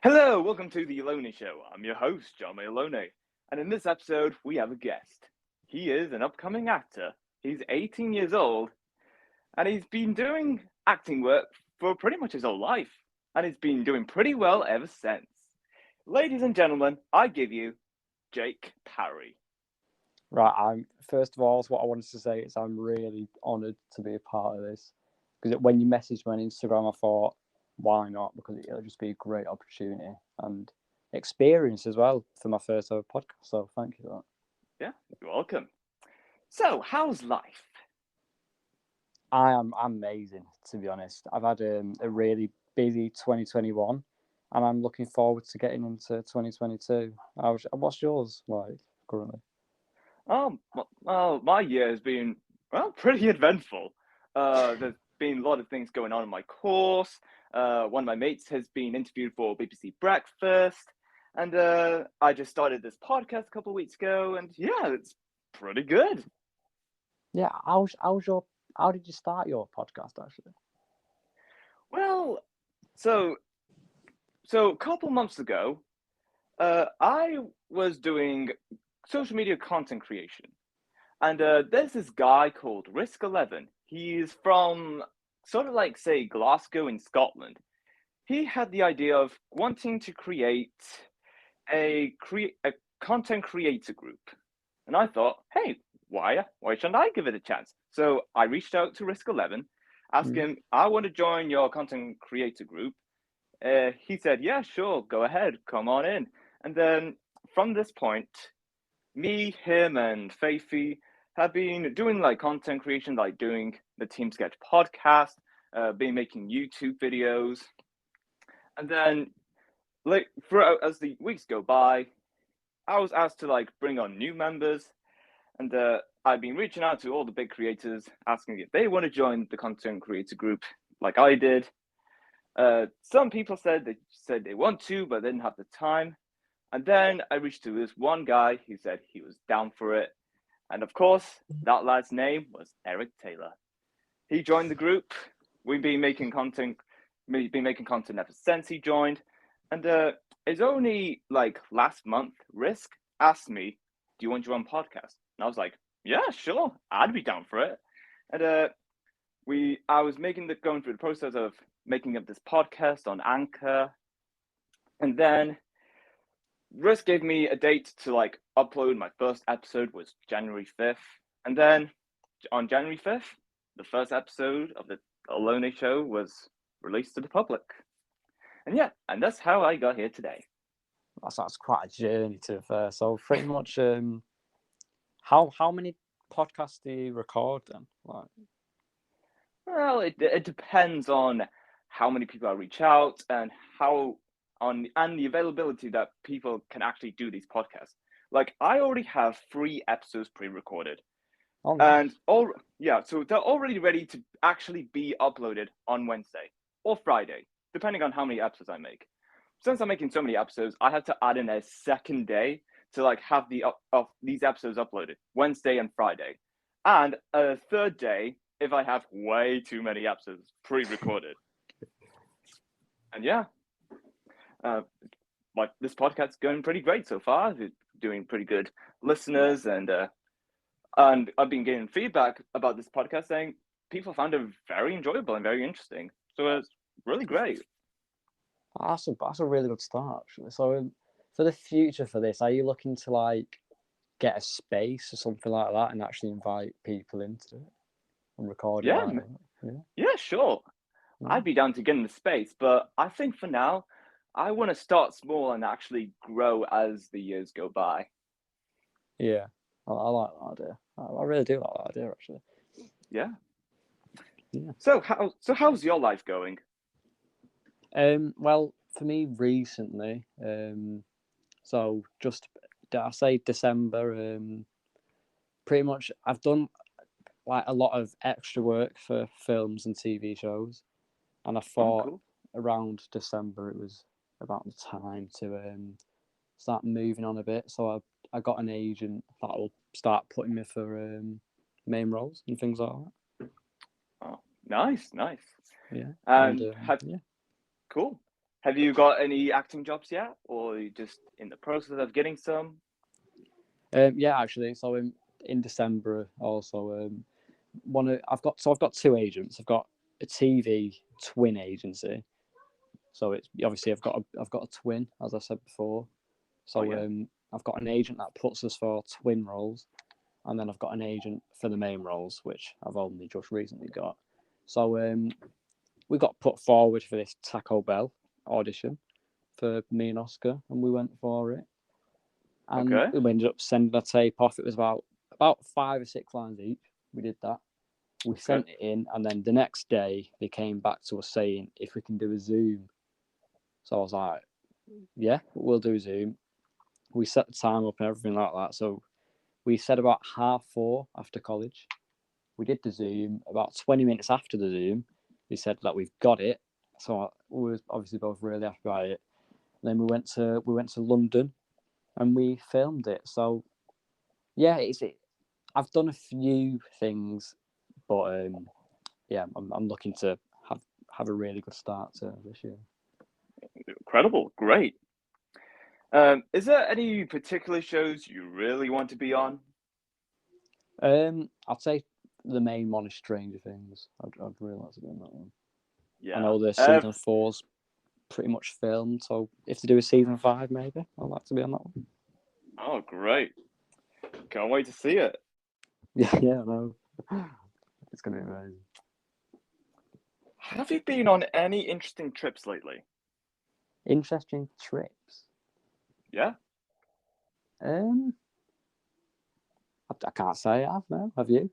Hello, welcome to the Alone Show. I'm your host, John Alone, and in this episode, we have a guest. He is an upcoming actor. He's 18 years old, and he's been doing acting work for pretty much his whole life, and he's been doing pretty well ever since. Ladies and gentlemen, I give you Jake Parry. Right, I'm first of all, what I wanted to say is I'm really honoured to be a part of this because when you messaged me on Instagram, I thought, why not? Because it'll just be a great opportunity and experience as well for my first ever podcast. So thank you for Yeah, you're welcome. So, how's life? that. I'm amazing, to be honest. I've had a really busy 2021 and I'm looking forward to getting into 2022. What's yours like currently? Well, my year has been, pretty eventful. There's been a lot of things going on in my course. One of my mates has been interviewed for BBC Breakfast, and I just started this podcast a couple of weeks ago, and yeah, it's pretty good. Yeah, how did you start your podcast actually? Well, so a couple months ago, I was doing social media content creation. And there's this guy called Risk11. He's from sort of like, say, Glasgow in Scotland. He had the idea of wanting to create a content creator group. And I thought, hey, why shouldn't I give it a chance? So I reached out to Risk11, asked him, I want to join your content creator group. He said, yeah, sure, go ahead, come on in. And then from this point, me, him, and Faithy have been doing like content creation, like doing the Team Sketch podcast, been making YouTube videos, and then like throughout as the weeks go by, I was asked to like bring on new members, and I've been reaching out to all the big creators, asking if they want to join the content creator group, like I did. Some people said they want to, but they didn't have the time. And then I reached to this one guy who said he was down for it. And of course, that lad's name was Eric Taylor. He joined the group. We've been making content ever since he joined. And it's only like last month, Risk asked me, do you want your own podcast? And I was like, yeah, sure, I'd be down for it. And I was going through the process of making up this podcast on Anchor. And then Risk gave me a date to like upload. My first episode was January 5th. And then on January 5th, the first episode of the Alone Show was released to the public. And yeah, and that's how I got here today. That's quite a journey to be fair. So pretty much, how many podcasts do you record then? Like, Well, it depends on how many people I reach out and the availability that people can actually do these podcasts. Like I already have 3 episodes pre-recorded. oh, nice. And so they're already ready to actually be uploaded on Wednesday or Friday, depending on how many episodes I make. Since I'm making so many episodes, I had to add in a second day to like have these episodes uploaded Wednesday and Friday, and a third day if I have way too many episodes pre-recorded. And yeah, like this podcast's going pretty great so far. It's doing pretty good listeners, and I've been getting feedback about this podcast saying people found it very enjoyable and very interesting. So it's really great. That's a really good start actually. So for the future for this, are you looking to like get a space or something like that and actually invite people into it and record it? Yeah, sure. I'd be down to get in the space, but I think for now, I want to start small and actually grow as the years go by. Yeah, I like that idea. I really do like that idea actually. Yeah. Yeah. So how's your life going? Well, for me recently, so just did I say December? Pretty much, I've done like a lot of extra work for films and TV shows, and I thought Cool. around December it was about the time to start moving on a bit. So I got an agent that will start putting me for main roles and things like that. Oh, nice. Yeah, And yeah. cool. Have you got any acting jobs yet, or are you just in the process of getting some? Yeah, actually. So in December also, I've got two agents. I've got a TV twin agency. So it's obviously I've got a twin, as I said before. So I've got an agent that puts us for twin roles, and then I've got an agent for the main roles, which I've only just recently got. So we got put forward for this Taco Bell audition for me and Oscar, and we went for it. And Okay. we ended up sending a tape off. It was about 5 or 6 lines each. We did that. We sent it in, and then the next day they came back to us saying if we can do a Zoom. So I was like, yeah, we'll do a Zoom. We set the time up and everything like that. So we said about 4:30 after college. We did the Zoom. About 20 minutes after the Zoom, they said that we've got it. So we were obviously both really happy about it. And then we went to London, and we filmed it. So yeah, I've done a few things, but yeah, I'm looking to have a really good start to this year. Incredible. Great. Is there any particular shows you really want to be on? I'd say the main one is Stranger Things. I'd really like to be on that one. Yeah. I know the season 4's pretty much filmed, so if they do a season 5, maybe I'd like to be on that one. Oh, great. Can't wait to see it. Yeah, I know. It's gonna be amazing. Have you been on any interesting trips lately? Interesting trips. Yeah. I can't say I have now. Have you?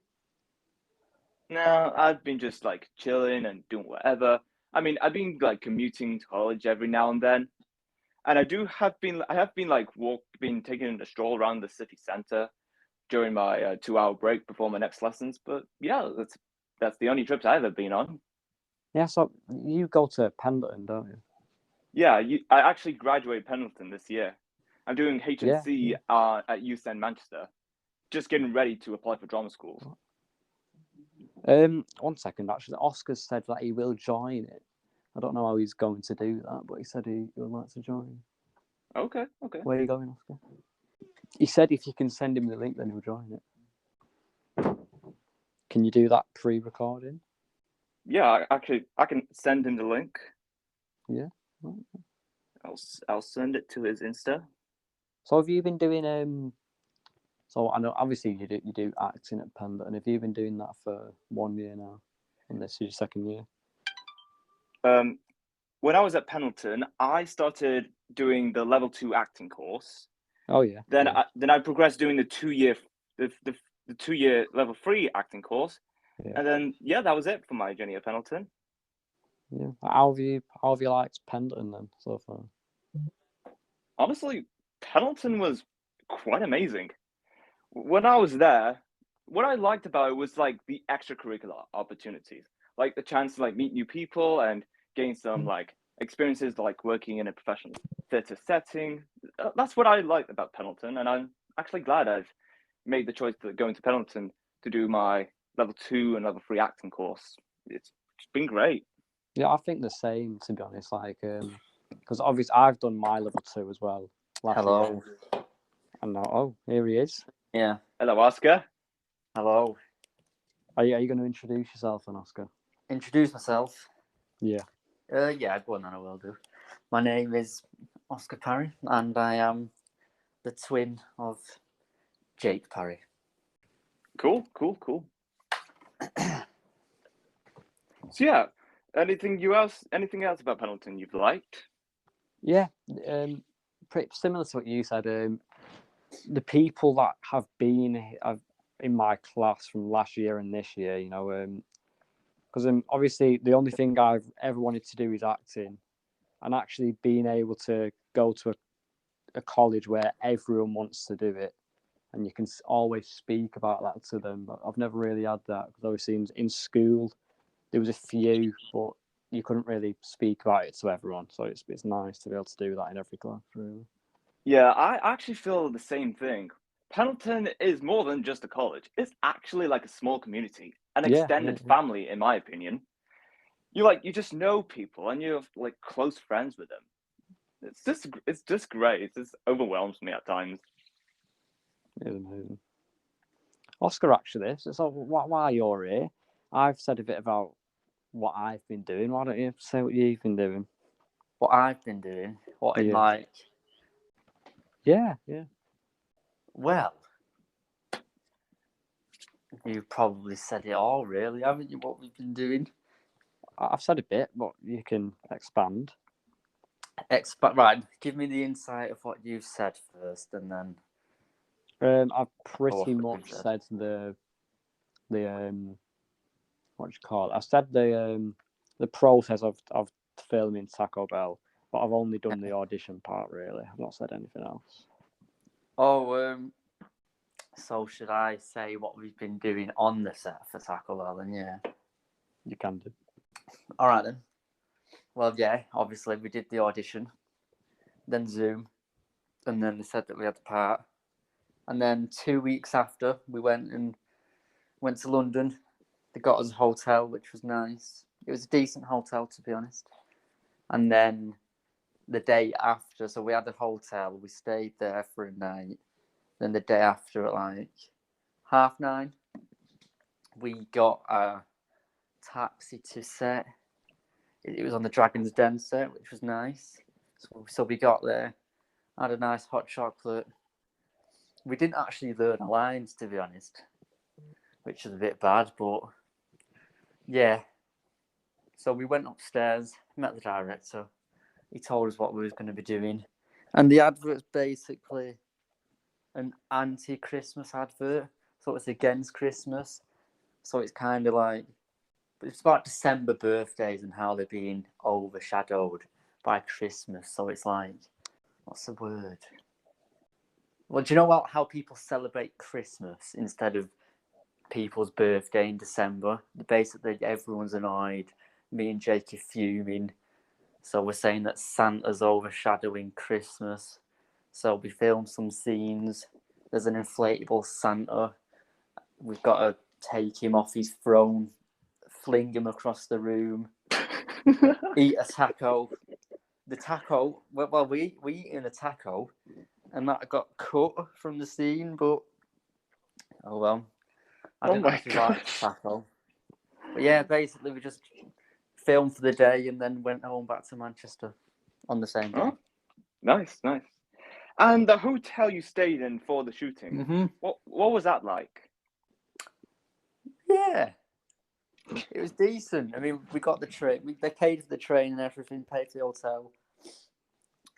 No, I've been just like chilling and doing whatever. I mean, I've been like commuting to college every now and then, and I have been like been taking a stroll around the city center during my 2 hour break before my next lessons. But yeah, that's the only trips I've ever been on. Yeah, so you go to Pendleton, don't you? Yeah, I actually graduated Pendleton this year. I'm doing Yeah. HNC at UCEN Manchester, just getting ready to apply for drama school. 1 second, actually, Oscar said that he will join it. I don't know how he's going to do that, but he said he would like to join. Okay. Where are you going, Oscar? He said if you can send him the link, then he'll join it. Can you do that pre-recording? Yeah, actually, I can send him the link. Yeah. I'll send it to his Insta. So have you been doing So I know obviously you do acting at Pendleton. Have you been doing that for 1 year now? And this is your second year. When I was at Pendleton, I started doing the level 2 acting course. Oh yeah. Then yeah. I progressed doing the 2 year the 2 year level 3 acting course. Yeah. And then that was it for my journey at Pendleton. Yeah. How have you liked Pendleton then so far? Honestly, Pendleton was quite amazing. When I was there, what I liked about it was like the extracurricular opportunities, like the chance to like meet new people and gain some like experiences like working in a professional theatre setting. That's what I liked about Pendleton, and I'm actually glad I've made the choice to go into Pendleton to do my level 2 and level 3 acting course. It's been great. Yeah, I think the same to be honest. Like, because obviously I've done my level 2 as well last Hello. year. And now, oh, here he is. Yeah. Hello, Oscar. Hello. Are you going to introduce yourself then, Oscar? Introduce myself. Yeah. Yeah, go on then, I will do. My name is Oscar Parry, and I am the twin of Jake Parry. Cool. So yeah, anything else about Pendleton you've liked? Yeah, pretty similar to what you said. The people that have been in my class from last year and this year, you know, because obviously the only thing I've ever wanted to do is acting, and actually being able to go to a college where everyone wants to do it, and you can always speak about that to them. But I've never really had that because obviously in school there was a few, but you couldn't really speak about it to everyone. So it's nice to be able to do that in every class, really. Yeah, I actually feel the same thing. Pendleton is more than just a college. It's actually like a small community, an extended family, in my opinion. you just know people and you're like close friends with them. It's just great. It just overwhelms me at times. It's amazing. Oscar, actually, so while you're here, I've said a bit about what I've been doing. Why don't you say what you've been doing? What I've been doing? What in Yeah. like? Yeah. Well, you've probably said it all, really, haven't you? What we've been doing? I've said a bit, but you can expand. Right, give me the insight of what you've said first, and then I've pretty what much you've said the what do you call it? I've said the process of filming Taco Bell, but I've only done the audition part. Really, I've not said anything else. Oh, so should I say what we've been doing on the set for Taco Bell? Then yeah, You can do. all right then. Well, yeah, obviously we did the audition, then Zoom, and then they said that we had the part, and then 2 weeks after we went to London. They got us a hotel, which was nice. It was a decent hotel, to be honest. And then the day after, so we had a hotel. We stayed there for a night. Then the day after, at like 9:30, we got a taxi to set. It was on the Dragon's Den set, which was nice. So we got there, had a nice hot chocolate. We didn't actually learn our lines, to be honest, which was a bit bad, but yeah. So we went upstairs, met the director. He told us what we was going to be doing. And the advert's basically an anti-Christmas advert. So it's against Christmas. So it's kind of like, it's about December birthdays and how they're being overshadowed by Christmas. So it's like, what's the word? Well, do you know how people celebrate Christmas instead of people's birthday in December? Basically, everyone's annoyed. Me and Jake are fuming. So we're saying that Santa's overshadowing Christmas. So we filmed some scenes. There's an inflatable Santa. We've got to take him off his throne, fling him across the room, eat a taco. The taco, well, we eating a taco, and that got cut from the scene, but oh well. I didn't actually like the taco. But yeah, basically we just filmed for the day and then went home back to Manchester on the same day. Oh, nice. And the hotel you stayed in for the shooting, Mm-hmm. what was that like? Yeah, it was decent. I mean, we got the train. They paid for the train and everything, paid for the hotel,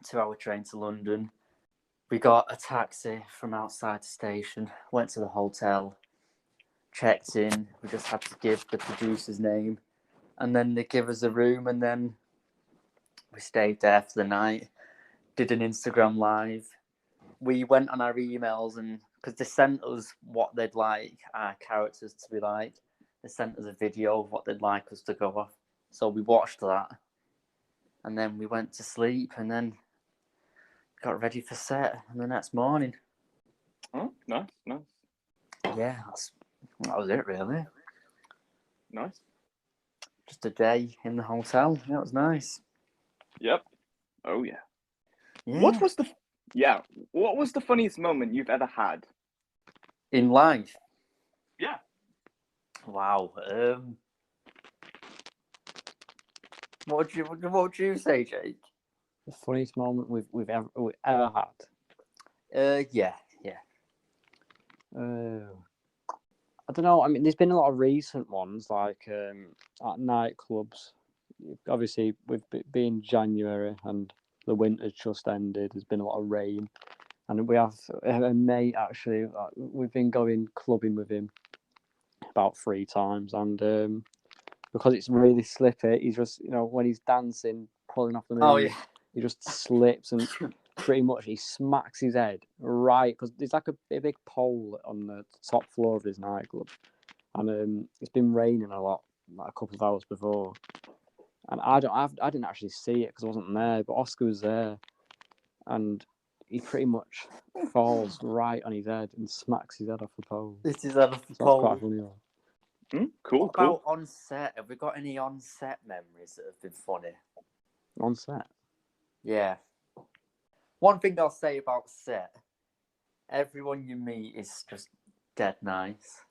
2-hour train to London. We got a taxi from outside the station, went to the hotel, checked in. We just had to give the producer's name, and then they give us a room, and then we stayed there for the night, did an Instagram live. We went on our emails, and because they sent us what they'd like our characters to be like, they sent us a video of what they'd like us to go off. So we watched that, and then we went to sleep, and then got ready for set the next morning. Oh, nice. Yeah, that was it really. Nice. Just a day in the hotel. Yeah, it was nice. Yep. Oh yeah. Yeah. What was the funniest moment you've ever had? In life? Yeah. Wow. What would you say, Jake? The funniest moment we've ever had. Yeah. I don't know. I mean, there's been a lot of recent ones, like at nightclubs. Obviously, with it being January and the winter's just ended, there's been a lot of rain, and we have a mate actually. We've been going clubbing with him about 3 times, and because it's really slippy, he's just when he's dancing, pulling off the moves, Oh yeah. he just slips and pretty much he smacks his head right because there's like a big pole on the top floor of this nightclub, and it's been raining a lot, like a couple of hours before, and I didn't actually see it because I wasn't there, but Oscar was there, and he pretty much falls right on his head and smacks his head off the pole. This is out of the So pole. that's quite funny. Cool, What cool. about on set? Have we got any on set memories that have been funny? On set. Yeah. One thing I'll say about set, everyone you meet is just dead nice.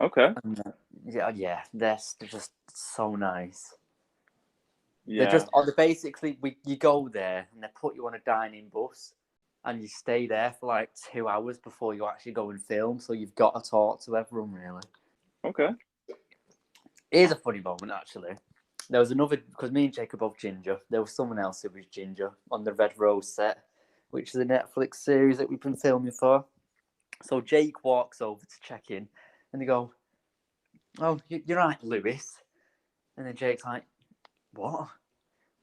Okay. And, yeah, they're just so nice. Yeah. They're basically, you go there and they put you on a dining bus and you stay there for like 2 hours before you actually go and film. So you've got to talk to everyone, really. Okay. Here's a funny moment, actually. There was another, because me and Jake are both ginger. There was someone else who was ginger on the Red Rose set, which is a Netflix series that we've been filming for. So Jake walks over to check in and they go, "Oh, you're right, Lewis." And then Jake's like, "What?"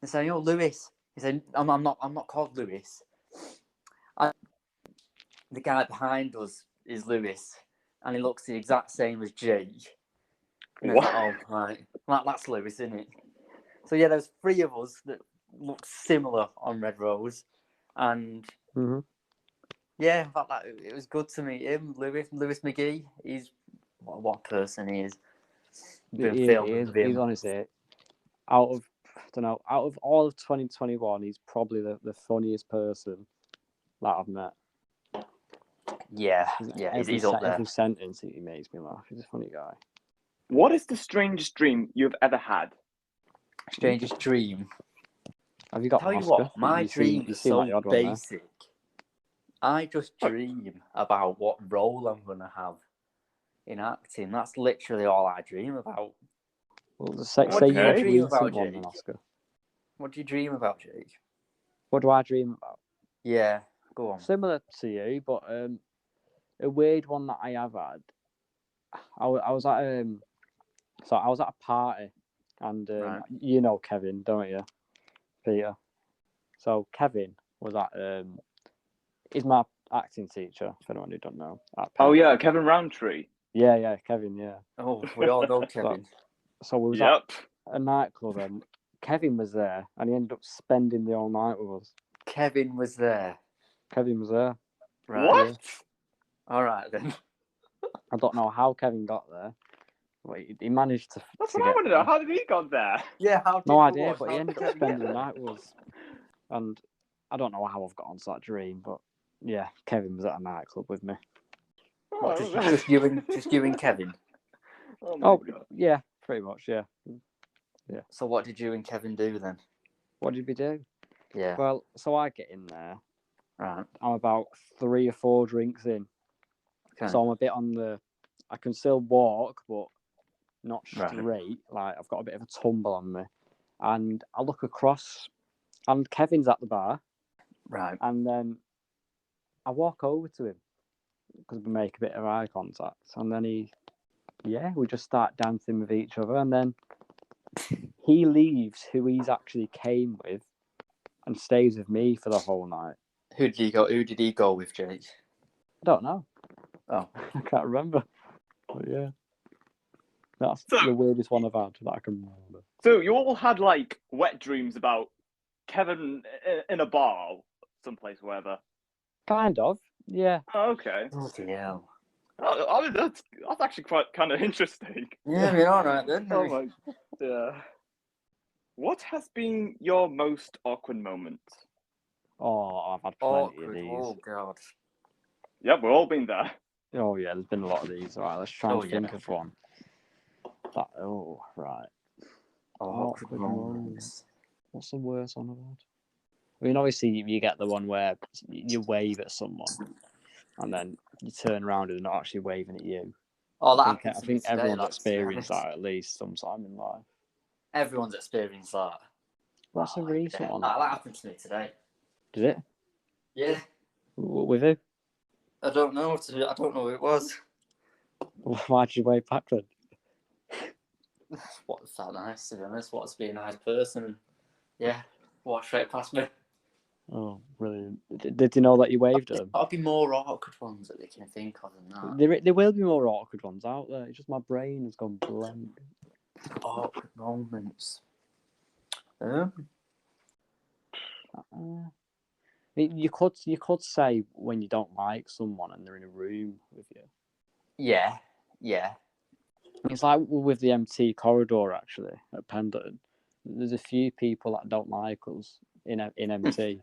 They say, "Oh, Lewis." He said, I'm not called Lewis. The guy behind us is Lewis, and he looks the exact same as Jake. And I was What? like, "Oh, right, that's Lewis, isn't it?" So yeah, there's 3 of us that look similar on Red Rose, and yeah, in fact, it was good to meet him, Lewis McGee. He's what a person he is. Been filming with him. He's honestly out of all of 2021, he's probably the funniest person that I've met. Yeah, he's up there. Every sentence he makes me laugh. He's a funny guy. What is the strangest dream you've ever had? Strangest dream. Have you got? Tell you Oscar? what, my dreams are so like basic. I just dream about what role I'm gonna have in acting. That's literally all I dream about. Well, say What do you your dream recent about, one, Jake? then, Oscar. What do you dream about, Jake? What do I dream about? Yeah, go on. Similar to you, but a weird one that I have had. I was at a party, and Right. you know Kevin, don't you, Peter? So Kevin was he's my acting teacher. For anyone who don't know. Oh yeah, Kevin Roundtree. Yeah, Kevin. Yeah. Oh, we all know Kevin. So we was Yep. at a nightclub, and Kevin was there, and he ended up spending the whole night with us. Kevin was there. Kevin was there. Right. What? Yeah. All right then. I don't know how Kevin got there, but he managed to. That's to what I get want to know. there. How did he got there? Yeah, how did No idea, what? but he How ended did up Kevin get spending the there? night with us. And I don't know how I've got onto that dream, but yeah, Kevin was at a nightclub with me. What, just you and Kevin? Oh my Oh, god. yeah, pretty much, yeah. So what did you and Kevin do then? What did we do? Yeah. Well, so I get in there. Right. I'm about 3 or 4 drinks in. Okay. So I'm a bit on the... I can still walk, but not Right. straight. Like, I've got a bit of a tumble on me. And I look across, and Kevin's at the bar. Right. And then I walk over to him because we make a bit of eye contact. And then we just start dancing with each other. And then he leaves who he's actually came with and stays with me for the whole night. Who did he go with, Jake? I don't know. Oh. I can't remember. But yeah. That's the weirdest one I've had that I can remember. So you all had like wet dreams about Kevin in a bar, someplace, wherever. Kind of, yeah. Oh, okay. Bloody hell. I mean, that's actually quite kind of interesting. Yeah, we're all right then. Oh my. Yeah. What has been your most awkward moment? Oh, I've had plenty of Awkward. these. Oh god. Yep, we've all been there. Oh yeah, there's been a lot of these. All right, let's try and think of one. Right. Awkward moments. What's the worst one I've had? I mean, obviously you get the one where you wave at someone and then you turn around and they're not actually waving at you. Oh, that I happened to me think today, everyone's that, experienced that at least sometime in life. Everyone's experienced that. What's a recent one? That happened to me today. Did it? Yeah. With who? I don't know. I don't know who it was. Why did you wave back then? What felt nice, to be honest. What's being a nice person. And yeah, walked straight past me. Oh, brilliant. Did you know that you waved at them? There'll be more awkward ones that they can think of than that. There will be more awkward ones out there. It's just my brain has gone blank. Awkward moments. You could say when you don't like someone and they're in a room with you. Yeah. It's like with the MT corridor actually at Pendleton. There's a few people that don't like us in MT,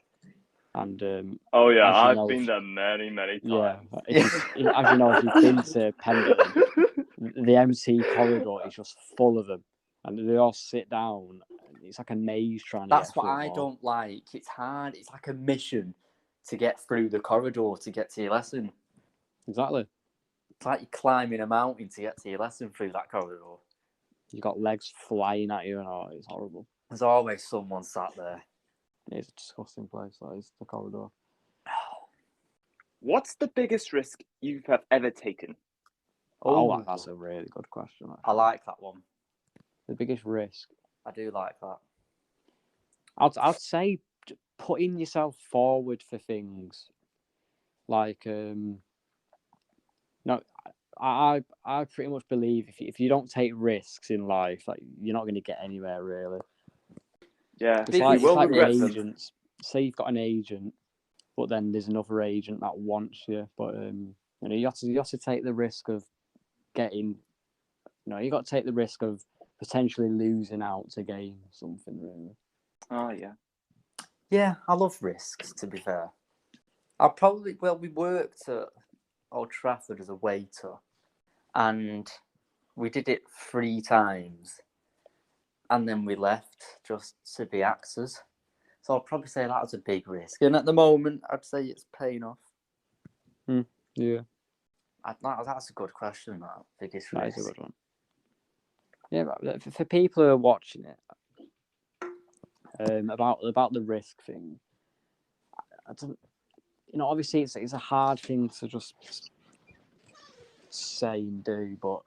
and Oh yeah, as you I've know, been there many yeah, times. as you know, if you've been to Pendleton, the MT corridor is just full of them, and they all sit down. It's like a maze trying to That's get what through I them all. don't like. It's hard. It's like a mission to get through the corridor to get to your lesson. Exactly. It's like you're climbing a mountain to get to your lesson through that corridor. You got legs flying at you, and it's horrible. There's always someone sat there. It's a disgusting place. That is the corridor. What's the biggest risk you have ever taken? Oh, that's a really good question. I like that one. The biggest risk. I do like that. I'd say putting yourself forward for things like no, I pretty much believe if you don't take risks in life, like you're not going to get anywhere really. Yeah, It's you like will with regret them. agents. Say you've got an agent, but then there's another agent that wants you, but you have to take the risk of getting. You got to take the risk of potentially losing out to gain something really. Oh yeah. Yeah, I love risks, to be fair. We worked at Old Trafford as a waiter, and we did it 3 times, and then we left just to be actors. So I'll probably say that was a big risk. And at the moment, I'd say it's paying off. Yeah. That's a good question, that biggest That risk. is a good one. Yeah, but for people who are watching it, about the risk thing, I don't. Obviously it's a hard thing to just say and do, but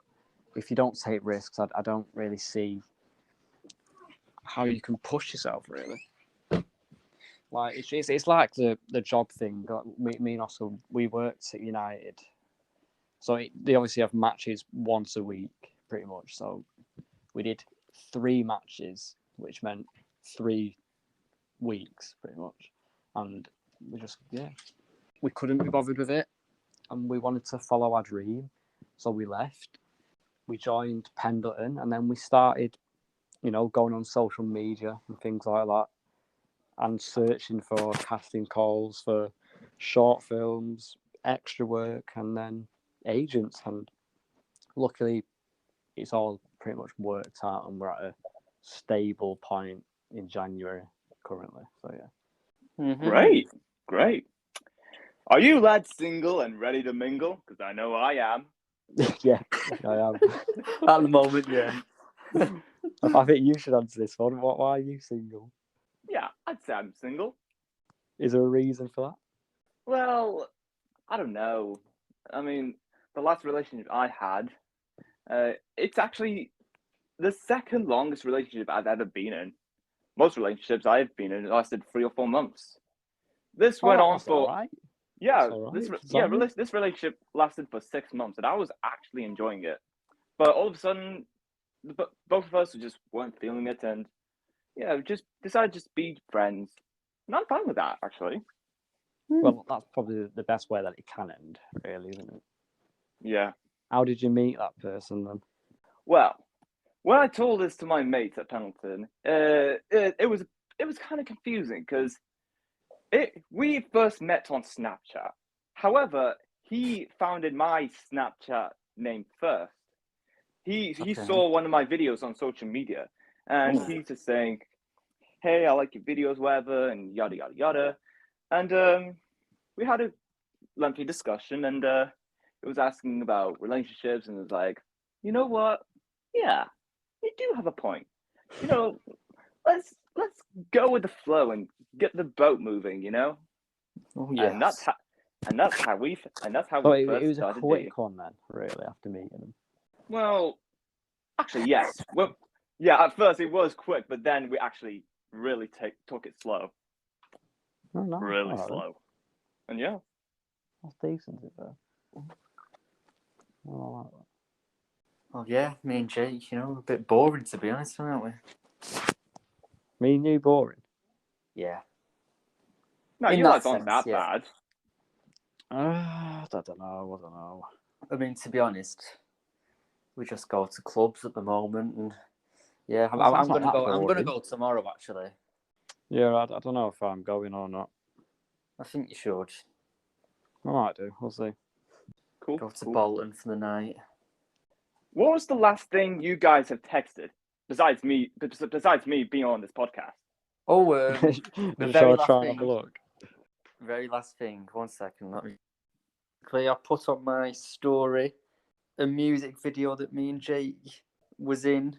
if you don't take risks, I don't really see how you can push yourself really. Like it's like the job thing. Me and Oscar, we worked at United, so they obviously have matches once a week, pretty much. So we did 3 matches, which meant 3 weeks, pretty much, and we couldn't be bothered with it, and we wanted to follow our dream, so we left. We joined Pendleton, and then we started, going on social media and things like that, and searching for casting calls for short films, extra work, and then agents. And luckily, it's all pretty much worked out, and we're at a stable point in January currently. So yeah. Mm-hmm. Great. Are you lads single and ready to mingle? Because I know I am. Yeah, I am. At the moment, yeah. I think you should answer this one. Why are you single? Yeah, I'd say I'm single. Is there a reason for that? Well, I don't know. I mean, the last relationship I had, it's actually the second longest relationship I've ever been in. Most relationships I've been in lasted 3 or 4 months. This went on for right. yeah. Right. This relationship lasted for 6 months, and I was actually enjoying it. But all of a sudden, both of us just weren't feeling it, and just decided to just be friends. And I'm fine with that, actually. Well, that's probably the best way that it can end, really, isn't it? Yeah. How did you meet that person then? Well, when I told this to my mates at Pendleton, it was kind of confusing because we first met on Snapchat. However, he founded my Snapchat name first. He saw one of my videos on social media, and he's just saying, "Hey, I like your videos, whatever," and yada yada yada. And we had a lengthy discussion, and it was asking about relationships, and it was like, you know what? Yeah, you do have a point. Let's go with the flow and get the boat moving. Oh yes. And that's how we So first it was a started quick dating. one then, really, after meeting him. Well, actually, yes. Well, yeah. At first, it was quick, but then we actually really took it slow. Oh, no, Really slow. And yeah. That's decent, is it? Oh, I like that. Well, yeah, me and Jake, a bit boring, to be honest, aren't we? Me and you boring? Yeah. No, In you that lads aren't sense, that yeah. bad. I don't know. I mean, to be honest, we just go to clubs at the moment, and yeah, Well, I'm sounds not gonna that go. I'm gonna boring. go tomorrow. Actually, Yeah, I don't know if I'm going or not. I think you should I might do. We'll see. Cool. go to cool. Bolton for the night. What was the last thing you guys have texted besides me being on this podcast? Oh, the Shall very I last try and have a thing. look? Very last thing. 1 second. Let me. I put on my story a music video that me and Jake was in,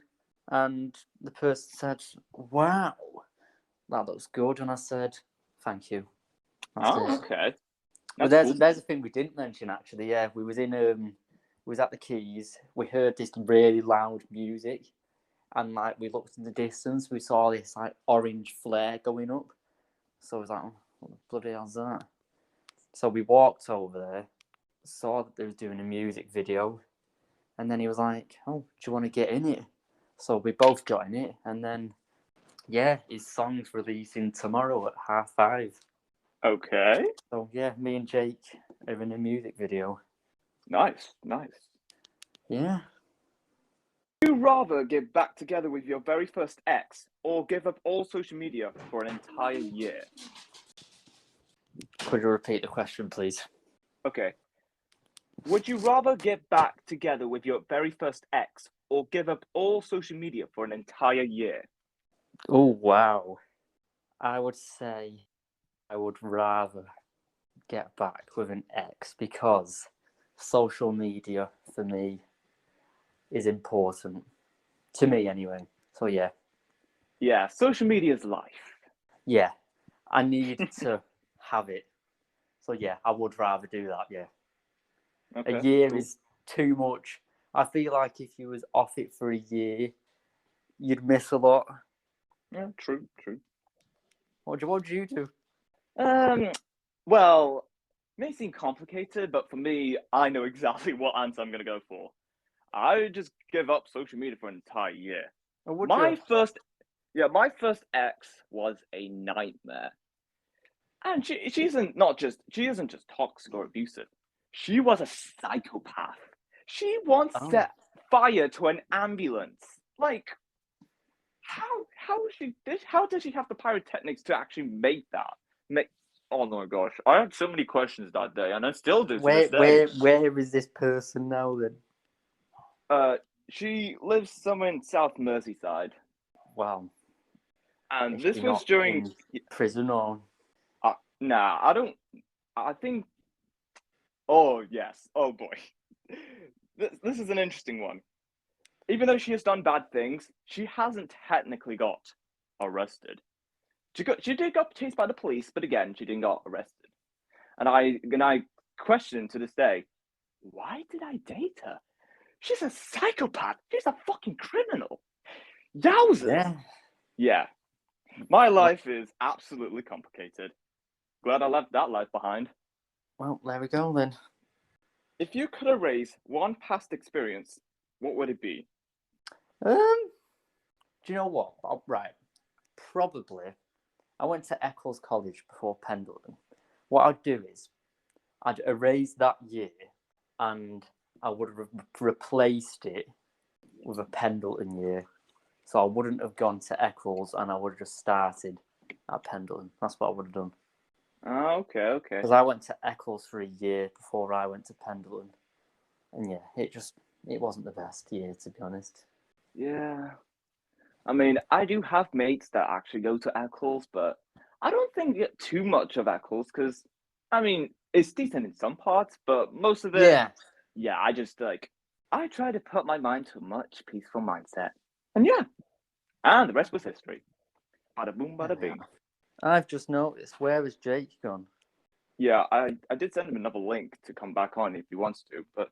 and the person said, "Wow, that looks good," and I said, "Thank you." That's it. Okay. But That's cool. there's a thing we didn't mention actually. Yeah, we was at the Keys. We heard this really loud music, and like we looked in the distance, we saw this like orange flare going up. So I was like, "What the bloody hell's that?" So we walked over there, saw that they was doing a music video, and then he was like, "Oh, do you want to get in it?" So we both got in it, and then yeah, his song's releasing tomorrow at 5:30. Okay. So yeah, me and Jake are in a music video. Nice. Yeah. Would you rather get back together with your very first ex or give up all social media for an entire year? Could you repeat the question, please? Okay. Would you rather get back together with your very first ex or give up all social media for an entire year? Oh wow. I would say I would rather get back with an ex because social media for me is important. To me anyway. So yeah. Yeah, social media is life. Yeah. I need to have it. So yeah, I would rather do that, yeah. Okay, A year cool. is too much. I feel like if you was off it for a year, you'd miss a lot. Yeah, true. What would you do? Well, it may seem complicated, but for me, I know exactly what answer I'm gonna go for. I would just give up social media for an entire year. Or would My you? first ex was a nightmare. And she isn't just toxic or abusive. She was a psychopath. She once Oh. set fire to an ambulance. Like, how did she have the pyrotechnics to actually make that? Oh my gosh, I had so many questions that day, and I still do to this day. Where is this person now then? She lives somewhere in South Merseyside, Wow. and Is this she was not during. in prison or? Nah, I don't. I think. Oh yes. Oh boy. This is an interesting one. Even though she has done bad things, she hasn't technically got arrested. She did got chased by the police, but again, she didn't got arrested. And I question to this day, why did I date her? She's a psychopath. She's a fucking criminal. Yowzers. Yeah. My life is absolutely complicated. Glad I left that life behind. Well, there we go then. If you could erase one past experience, what would it be? Do you know what? Right. Probably. I went to Eccles College before Pendleton. What I'd do is I'd erase that year and I would have replaced it with a Pendleton year. So I wouldn't have gone to Eccles and I would have just started at Pendleton. That's what I would have done. Oh, okay. Because I went to Eccles for a year before I went to Pendleton. And yeah, it wasn't the best year, to be honest. Yeah. I mean, I do have mates that actually go to Eccles, but I don't think you get too much of Eccles because, I mean, it's decent in some parts, but most of it, yeah, I try to put my mind to a much peaceful mindset. And yeah, and the rest was history. Bada boom, bada bing. I've just noticed, where has Jake gone? Yeah, I did send him another link to come back on if he wants to, but,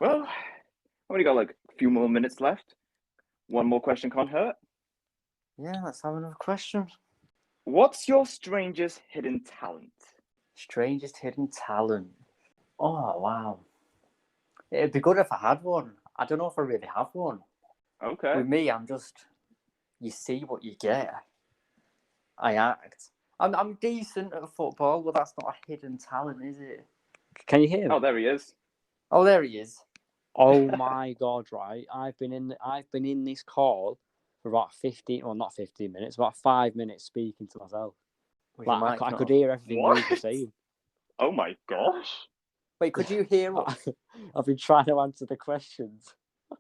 well, I've only got like a few more minutes left. One more question can't hurt. Yeah, let's have another question. What's your strangest hidden talent? Strangest hidden talent? Oh, wow. It'd be good if I had one. I don't know if I really have one. Okay. With me, I'm just, you see what you get. I act. I'm decent at football, but that's not a hidden talent, is it? Can you hear me? Oh, there he is. Oh, there he is. Oh my god! Right, I've been in this call for about 15, well, not 15 minutes, about 5 minutes speaking to myself. Was your Like, mic I not could on? hear everything you were What? saying. Oh my gosh. Wait, could you hear us? I've been trying to answer the questions.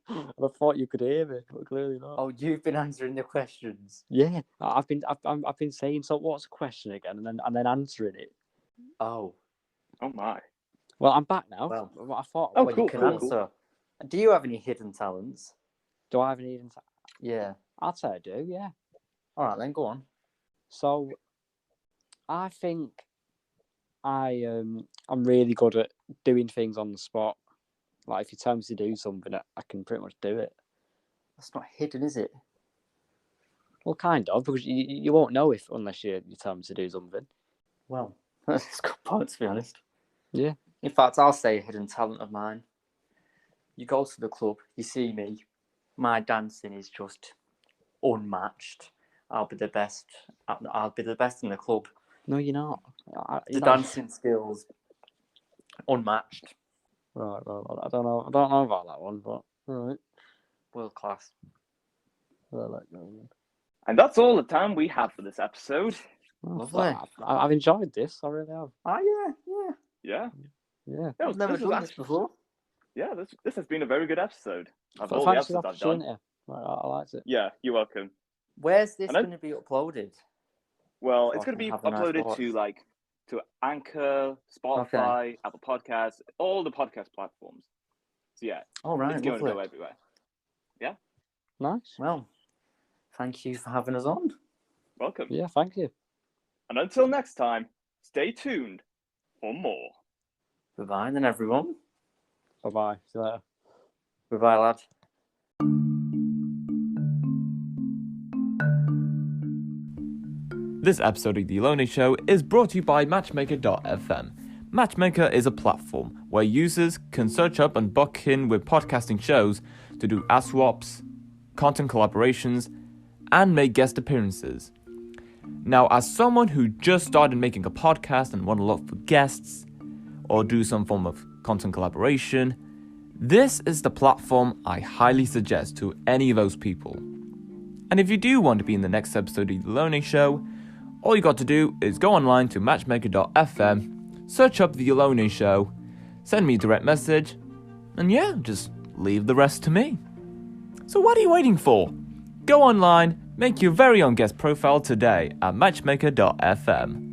And I thought you could hear me, but clearly not. Oh, you've been answering the questions. Yeah, I've been saying, so what's the question again, and then answering it. Oh, Oh my. Well, I'm back now. Well. I thought. Oh, well, cool, you can cool, answer. Do you have any hidden talents? Do I have any hidden? Yeah. I'd say I do. Yeah. All right, then go on. So, I think I'm really good at doing things on the spot. Like if you tell me to do something, I can pretty much do it. That's not hidden, is it? Well, kind of, because you won't know unless you tell me to do something. Well, that's a good point, to be honest. Yeah. In fact, I'll say a hidden talent of mine. You go to the club, you see me, my dancing is just unmatched. I'll be the best. I'll be the best in the club. No, you're not. The dancing skills, unmatched. Right. Well, I don't know. I don't know about that one, but all right. World class. Well, like, no. And that's all the time we have for this episode. Lovely. I've enjoyed this. I really have. Oh, yeah. Yeah. Yeah. Yeah, I've never this was done this before. Yeah, this has been a very good episode. Of all the Thanks for the episodes I've done. opportunity. I liked it. Yeah, you're welcome. Where's this And then- going to be uploaded? Well, So it's I going to can be have a nice uploaded watch. to Anchor, Spotify, Apple Podcasts, all the podcast platforms. So yeah, All right, it's going to lovely. go everywhere. Nice. Well, thank you for having us on. Welcome. Yeah. Thank you. And until next time, stay tuned for more. Goodbye, then, everyone. Bye. See you later. Goodbye, lad. This episode of The Alone Show is brought to you by Matchmaker.fm. Matchmaker is a platform where users can search up and book in with podcasting shows to do ad swaps, content collaborations, and make guest appearances. Now, as someone who just started making a podcast and want to look for guests or do some form of content collaboration, this is the platform I highly suggest to any of those people. And if you do want to be in the next episode of The Alone Show, all you got to do is go online to Matchmaker.fm, search up The Alone Show, send me a direct message, and yeah, just leave the rest to me. So what are you waiting for? Go online, make your very own guest profile today at Matchmaker.fm.